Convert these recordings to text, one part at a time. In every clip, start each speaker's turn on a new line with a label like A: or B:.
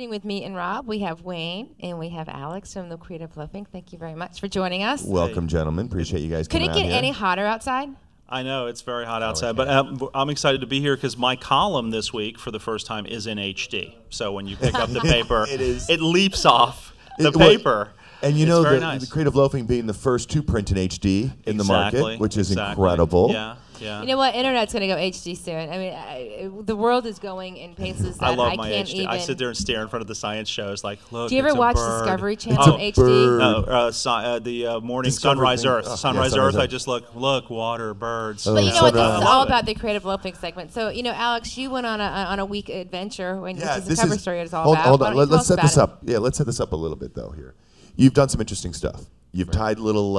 A: Evening with me and Rob. We have Wayne and we have Alex from the Creative Loafing. Thank you very much for joining us.
B: Welcome, gentlemen. Appreciate you guys coming out here.
A: Could it get any hotter outside?
C: I know, it's very hot outside, but I'm excited to be here because my column this week, for the first time, is in HD. So when you pick up the paper, it leaps off the paper.
B: And you know, the Creative Loafing being the first to print in HD in the market, which is incredible.
C: Yeah. Yeah.
A: You know what? Internet's going to go HD soon. I mean, the world is going in paces that
C: I my
A: can't
C: HD.
A: even.
C: I sit there and stare in front of the science shows like, look,
A: do you ever watch Discovery Channel on HD?
C: The morning Sunrise Earth. Sunrise Earth, I just look, water, birds.
A: But you know what? This is all about the Creative Loafing segment. So, you know, Alex, you went on a week adventure, which is the cover story is all about.
B: Hold on. Let's set this up. Yeah, let's set this up a little bit, though, here. You've done some interesting stuff. You've tied little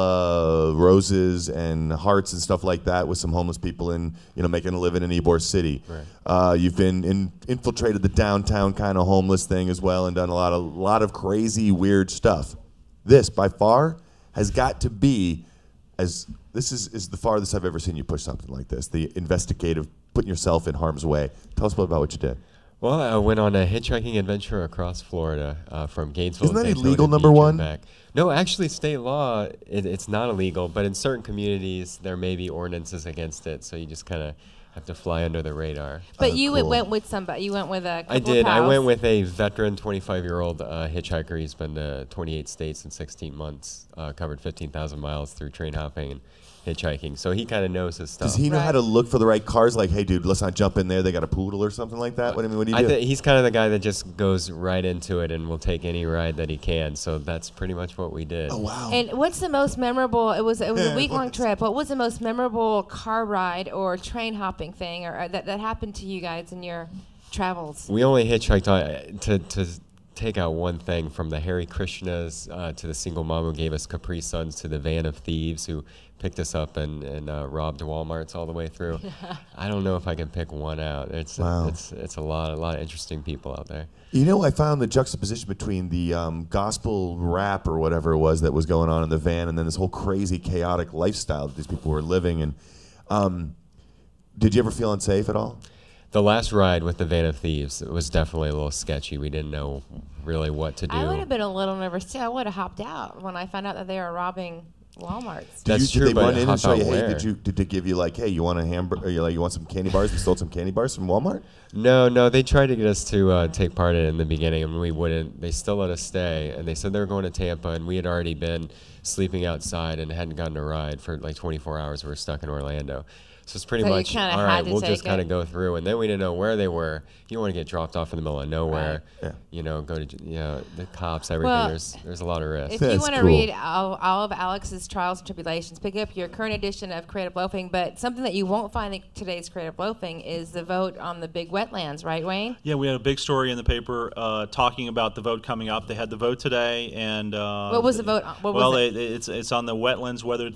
B: roses and hearts and stuff like that with some homeless people in, making a living in Ybor City. Right. You've been infiltrated the downtown kind of homeless thing as well and done a lot of crazy, weird stuff. This, by far, has got to be, this is the farthest I've ever seen you push something like this, the investigative, putting yourself in harm's way. Tell us about what you did.
D: Well, I went on a hitchhiking adventure across Florida from Gainesville.
B: Isn't that illegal, number one?
D: Back. No, actually, state law, it's not illegal, but in certain communities, there may be ordinances against it, so you just kind of have to fly under the radar.
A: But you went with somebody. You went with a couple
D: I did.
A: Of pals.
D: I went with a veteran 25-year-old hitchhiker. He's been to 28 states in 16 months, covered 15,000 miles through train hopping and hitchhiking, so he kind of knows his stuff.
B: Does he know how to look for the right cars? Like, hey, dude, let's not jump in there. They got a poodle or something like that. What do you do?
D: He's kind of the guy that just goes right into it and will take any ride that he can. So that's pretty much what we did.
B: Oh wow!
A: And what's the most memorable? It was a week-long trip. What was the most memorable car ride or train hopping thing or that happened to you guys in your travels?
D: We only hitchhiked to take out one thing, from the Hare Krishnas to the single mom who gave us Capri Suns to the van of thieves who picked us up and robbed Walmarts all the way through. I don't know if I can pick one out. It's a lot of interesting people out there.
B: You know, I found the juxtaposition between the gospel rap or whatever it was that was going on in the van and then this whole crazy chaotic lifestyle that these people were living. And did you ever feel unsafe at all?
D: The last ride with the van of thieves, it was definitely a little sketchy. We didn't know really what to do.
A: I would have been a little nervous too. I would have hopped out when I found out that they were robbing Walmarts.
D: That's true.
B: Did they run in and show you, hey, did they give you like, hey, you want a hamburger? You want some candy bars? We stole some candy bars from Walmart?
D: No, they tried to get us to take part in it in the beginning, and we wouldn't. They still let us stay, and they said they were going to Tampa, and we had already been sleeping outside and hadn't gotten a ride for like 24 hours. We were stuck in Orlando. So it's pretty much, all right, we'll just kind of go through. And then we didn't know where they were. You don't want to get dropped off in the middle of nowhere. Right. Yeah. Go to the cops, everything. Well, there's a lot of risk.
A: If you want to read all of Alex's trials and tribulations, pick up your current edition of Creative Loafing. But something that you won't find in today's Creative Loafing is the vote on the big wetlands, right, Wayne?
C: Yeah, we had a big story in the paper talking about the vote coming up. They had the vote today, and
A: what was the vote?
C: It's on the wetlands, whether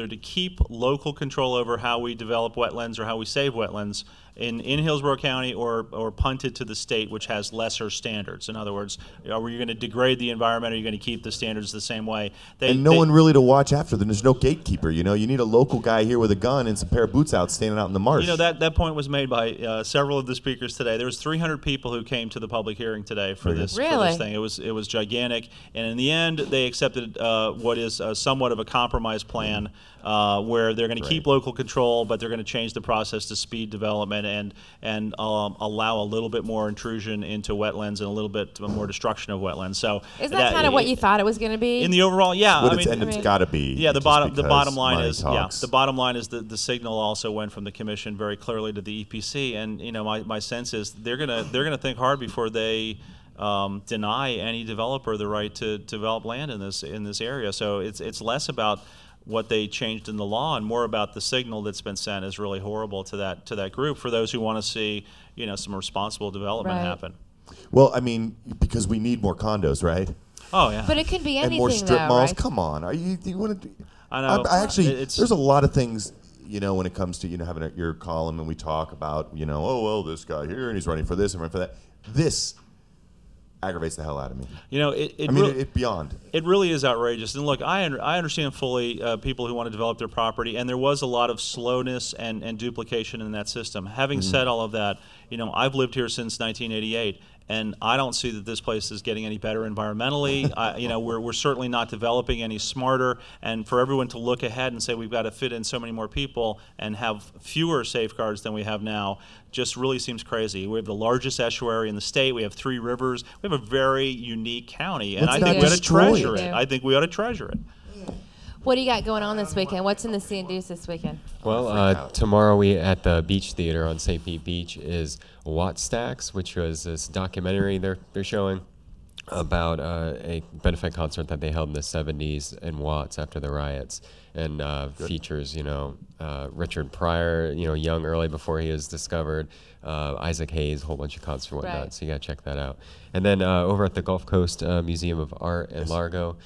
C: to keep local control over how we develop wetlands or how we save wetlands in Hillsborough County, or punt it to the state, which has lesser standards. In other words, are you going to degrade the environment, or are you going to keep the standards the same way?
B: No one really to watch after them. There's no gatekeeper. You need a local guy here with a gun and some pair of boots out standing out in the marsh.
C: That point was made by several of the speakers today. There was 300 people who came to the public hearing today for this thing. It was gigantic, and in the end, they accepted what is somewhat of a compromise plan, where they're going to keep local control, but they're going to change the process to speed development and allow a little bit more intrusion into wetlands and a little bit more destruction of wetlands. So
A: isn't that kind of what you thought it was going to be?
C: In the overall, yeah.
B: It's got to be.
C: Yeah, the bottom line is the signal also went from the commission very clearly to the EPC, and my sense is they're gonna think hard before they deny any developer the right to develop land in this area. So it's less about what they changed in the law and more about the signal that's been sent is really horrible to that group, for those who want to see some responsible development happen.
B: Well, I mean, because we need more condos, right?
C: Oh yeah.
A: But it could be anything,
B: and more strip malls.
A: Right?
B: Come on, you want to?
C: I know.
B: There's a lot of things. When it comes to having your column and we talk about oh well, this guy here and he's running for this and running for that. This aggravates the hell out of me. It beyond.
C: It really is outrageous. And look, I understand fully people who want to develop their property, and there was a lot of slowness and duplication in that system. Having said all of that, I've lived here since 1988, and I don't see that this place is getting any better environmentally. We're certainly not developing any smarter, and for everyone to look ahead and say we've got to fit in so many more people and have fewer safeguards than we have now just really seems crazy. We have the largest estuary in the state. We have 3 rivers. We have a very unique county, and I think we ought to treasure it. I think we ought to treasure it.
A: What do you got going on this weekend? What's in the C&Ds this weekend?
D: Well, tomorrow we at the Beach Theater on St. Pete Beach is Watt Stacks, which was this documentary they're showing about a benefit concert that they held in the 70s in Watts after the riots, and features Richard Pryor, young early before he was discovered, Isaac Hayes, a whole bunch of concerts and whatnot. Right. So you gotta check that out. And then over at the Gulf Coast Museum of Art in Largo,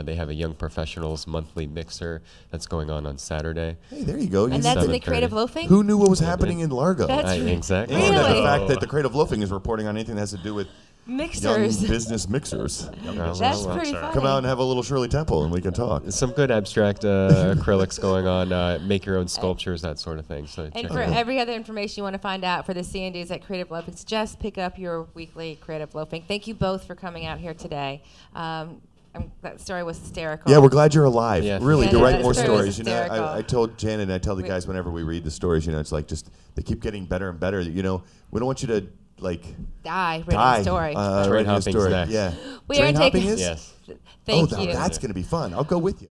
D: they have a Young Professionals monthly mixer that's going on Saturday.
B: Hey, there you go.
A: And that's in the Creative Loafing?
B: Who knew what was happening in Largo?
A: That's
D: exactly.
A: Really?
B: And the fact that the Creative Loafing is reporting on anything that has to do with
A: mixers.
B: young business mixers.
A: That's pretty funny.
B: Come out and have a little Shirley Temple and we can talk.
D: Some good abstract acrylics going on, make your own sculptures, that sort of thing. So
A: and for every other information you want to find out for the C&Ds at Creative Loafing, just pick up your weekly Creative Loafing. Thank you both for coming out here today. That story was hysterical.
B: Yeah, we're glad you're alive.
D: Yeah.
B: Really, to write more
A: stories.
B: stories. I told Jan and I tell the guys whenever we read the stories, it's like just they keep getting better and better. We don't want you to
A: die writing a story.
D: Train hopping next.
B: Yeah.
A: We are taking.
B: Is?
D: Yes.
A: Thank you.
B: That's going to be fun. I'll go with you.